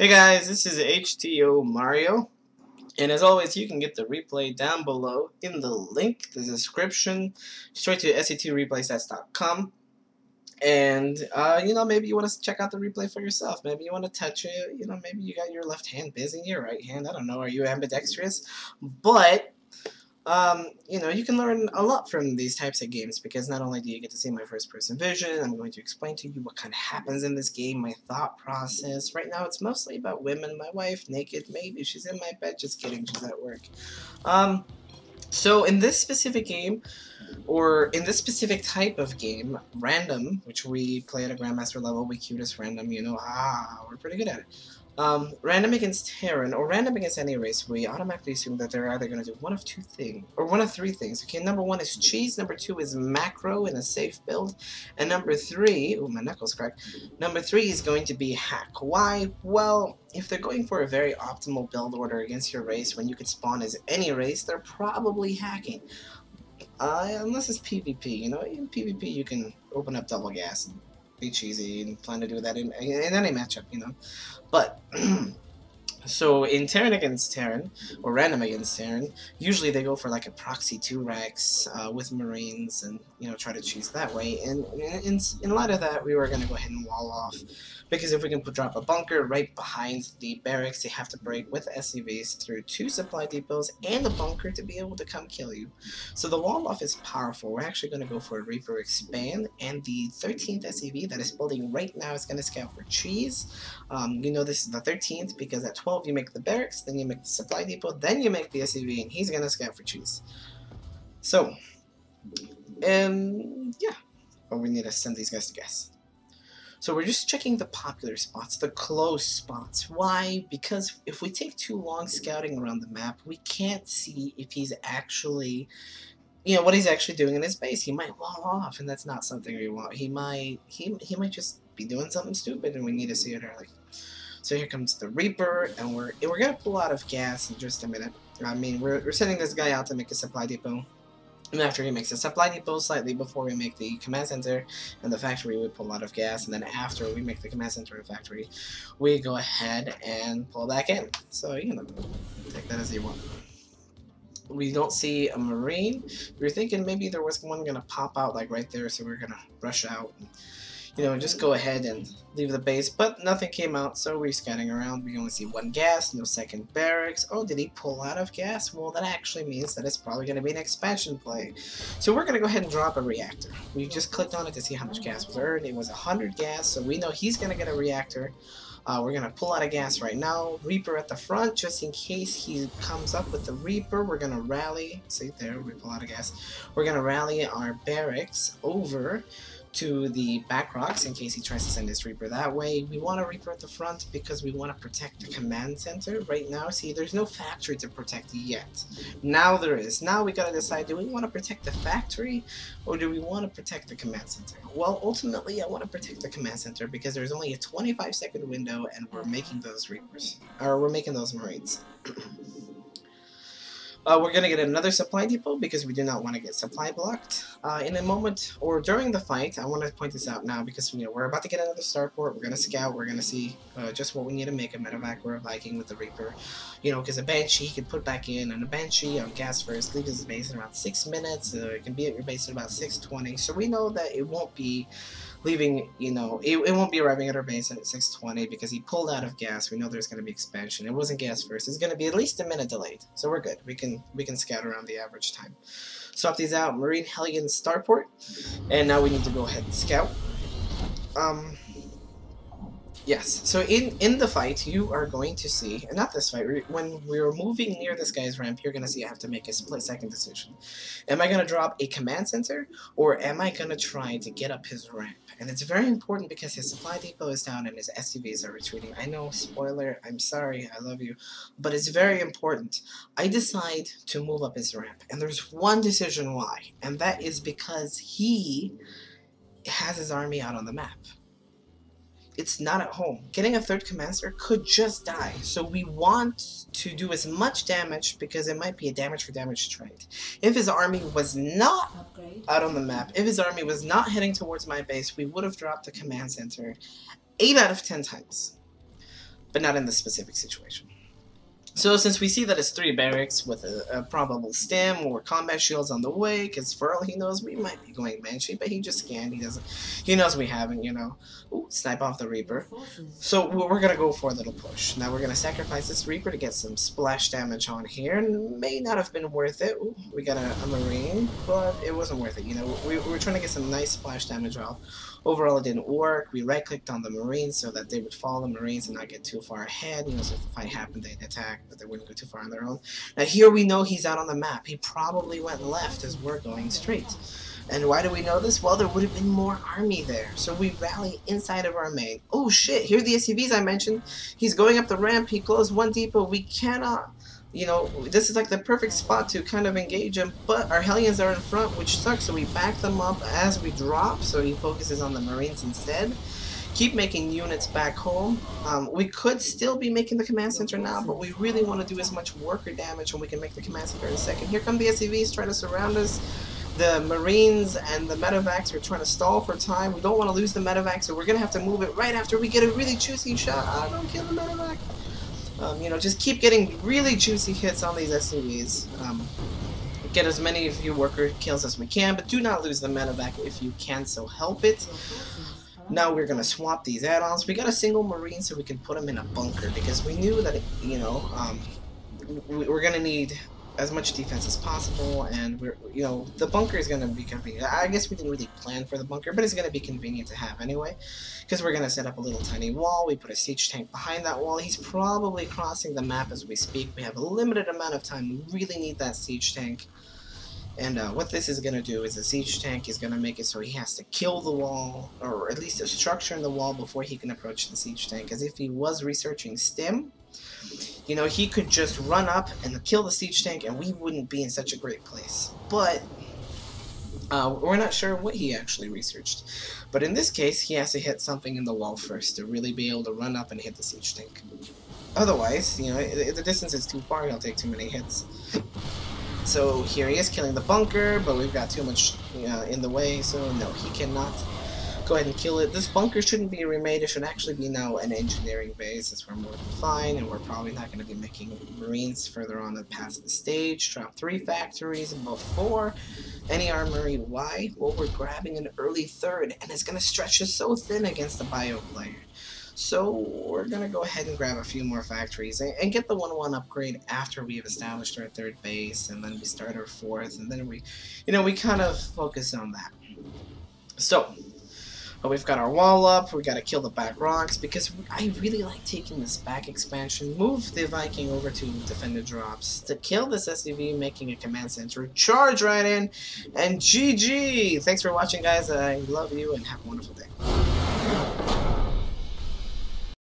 Hey guys, this is HTO Mario, and as always, you can get the replay down below in the link, the description, straight to SETReplaysets.com. And maybe you want to check out the replay for yourself. Maybe you want to touch it. Maybe you got your left hand busy, your right hand. I don't know. Are you ambidextrous? But you can learn a lot from these types of games because not only do you get to see my first-person vision, I'm going to explain to you what kind of happens in this game, my thought process. Right now, it's mostly about women. My wife, naked, maybe she's in my bed. Just kidding, she's at work. So in this specific game, or in this specific type of game, random, which we play at a Grandmaster level, we queue as random. We're pretty good at it. Random against Terran, or random against any race, we automatically assume that they're either going to do one of two things, or one of three things. Okay, number one is cheese, number two is macro in a safe build, and number three, ooh, my knuckles cracked, number three is going to be hack. Why? Well, if they're going for a very optimal build order against your race, when you could spawn as any race, they're probably hacking. Unless it's PvP, in PvP you can open up double gas and be cheesy and plan to do that in any matchup, But, so in Terran against Terran, or random against Terran, usually they go for like a proxy 2-Rex with Marines and, try to cheese that way. And in light of that, we were going to go ahead and wall off. Because if we can drop a bunker right behind the barracks, they have to break with SCVs through 2 supply depots and a bunker to be able to come kill you. So the wall off is powerful. We're actually going to go for a Reaper expand, and the 13th SCV that is building right now is going to scout for cheese. This is the 13th because at 12 you make the barracks, then you make the supply depot, then you make the SCV, and he's going to scout for cheese. So, yeah. But we need to send these guys to gas. So we're just checking the popular spots, the close spots. Why? Because if we take too long scouting around the map, we can't see if he's actually, what he's actually doing in his base. He might wall off, and that's not something we want. He might just be doing something stupid, and we need to see it early. So here comes the Reaper, and we're gonna pull out of gas in just a minute. I mean, we're sending this guy out to make a supply depot. And after he makes a supply depot, slightly before we make the command center and the factory, we pull out of gas. And then after we make the command center and factory, we go ahead and pull back in. So, take that as you want. We don't see a Marine. We were thinking maybe there was one going to pop out like right there, so we're going to rush out and, just go ahead and leave the base, but nothing came out, so we're scanning around. We only see 1 gas, no second barracks. Oh, did he pull out of gas? Well, that actually means that it's probably going to be an expansion play. So we're going to go ahead and drop a reactor. We just clicked on it to see how much gas was earned. It was 100 gas, so we know he's going to get a reactor. We're going to pull out of gas right now. Reaper at the front, just in case he comes up with the Reaper. We're going to rally. See there, we pull out of gas. We're going to rally our barracks over to the back rocks in case he tries to send his Reaper that way. We want a Reaper at the front because we want to protect the command center. Right now, see, there's no factory to protect yet. Now there is. Now we gotta decide, do we want to protect the factory or do we want to protect the command center? Well, ultimately, I want to protect the command center because there's only a 25-second window and we're making those Reapers. Or we're making those Marines. We're going to get another supply depot because we do not want to get supply blocked. In a moment, or during the fight, I want to point this out now because we're about to get another starport. We're going to scout. We're going to see just what we need to make a medevac or a Viking with the Reaper. Because a Banshee he can put back in, and a Banshee on gas first leaves his base in around 6 minutes. It can be at your base in about 6:20. So we know that it won't be leaving, it won't be arriving at our base at 6:20 because he pulled out of gas. We know there's going to be expansion. It wasn't gas first. It's going to be at least a minute delayed. So we're good. We can scout around the average time. Swap these out. Marine Hellion Starport. And now we need to go ahead and scout. Yes, so in the fight, you are going to see, and not this fight, when we're moving near this guy's ramp, you're going to see I have to make a split-second decision. Am I going to drop a command center, or am I going to try to get up his ramp? And it's very important because his supply depot is down and his SCVs are retreating. I know, spoiler, I'm sorry, I love you, but it's very important. I decide to move up his ramp, and there's one decision why, and that is because he has his army out on the map. It's not at home. Getting a 3rd commander could just die. So we want to do as much damage because it might be a damage for damage trade. If his army was not out on the map, if his army was not heading towards my base, we would have dropped the command center 8 out of 10 times. but not in this specific situation. So since we see that it's 3 barracks with a probable stem or combat shields on the way, because for all he knows, we might be going Banshee, but he just scanned. He knows we haven't, you know. Ooh, snipe off the Reaper. So we're gonna go for a little push. Now we're gonna sacrifice this Reaper to get some splash damage on here, and may not have been worth it. Ooh, we got a Marine, but it wasn't worth it. You know, we were trying to get some nice splash damage off. Overall, it didn't work. We right-clicked on the Marines so that they would follow the Marines and not get too far ahead. You know, so if the fight happened, they'd attack, but they wouldn't go too far on their own. Now here we know he's out on the map. He probably went left as we're going straight. And why do we know this? Well, there would have been more army there. So we rally inside of our main. Oh shit, here are the SCVs I mentioned. He's going up the ramp. He closed one depot. We cannot... You know, this is like the perfect spot to kind of engage him, but our Hellions are in front, which sucks, so we back them up as we drop, so he focuses on the Marines instead. Keep making units back home. We could still be making the command center now, but we really want to do as much worker damage when we can make the command center in a second. Here come the SCVs trying to surround us. The Marines and the medevacs are trying to stall for time. We don't want to lose the medevac, so we're going to have to move it right after we get a really juicy shot. Don't kill the medevac. You know, just keep getting really juicy hits on these SUVs. Get as many of your worker kills as we can, but do not lose the medevac if you can, so help it. Now we're going to swap these add-ons. We got a single Marine so we can put him in a bunker, because we knew that, you know, we're going to need as much defense as possible, and you know, the bunker is going to be convenient. I guess we didn't really plan for the bunker, but it's going to be convenient to have anyway, because we're going to set up a little tiny wall. We put a siege tank behind that wall. He's probably crossing the map as we speak. We have a limited amount of time. We really need that siege tank. And what this is going to do is the siege tank is going to make it so he has to kill the wall, or at least a structure in the wall, before he can approach the siege tank. As if he was researching STEM, you know, he could just run up and kill the siege tank and we wouldn't be in such a great place. But we're not sure what he actually researched. But in this case, he has to hit something in the wall first to really be able to run up and hit the siege tank. Otherwise, you know, if the distance is too far, he'll take too many hits. So here he is killing the bunker, but we've got too much in the way, so no, he cannot go ahead and kill it. This bunker shouldn't be remade. It should actually be now an engineering base, since we're more than fine, and we're probably not going to be making Marines further on past the stage. Drop 3 factories before any armory. Why? Well, we're grabbing an early third, and it's going to stretch us so thin against the bio player. So we're going to go ahead and grab a few more factories and get the 1-1 upgrade after we have established our 3rd base, and then we start our 4th, and then we kind of focus on that. So we've got our wall up. We got to kill the back rocks, because I really like taking this back expansion. Move the Viking over to defender drops to kill this SCV, making a command center. Charge right in, and GG! Thanks for watching, guys. I love you, and have a wonderful day.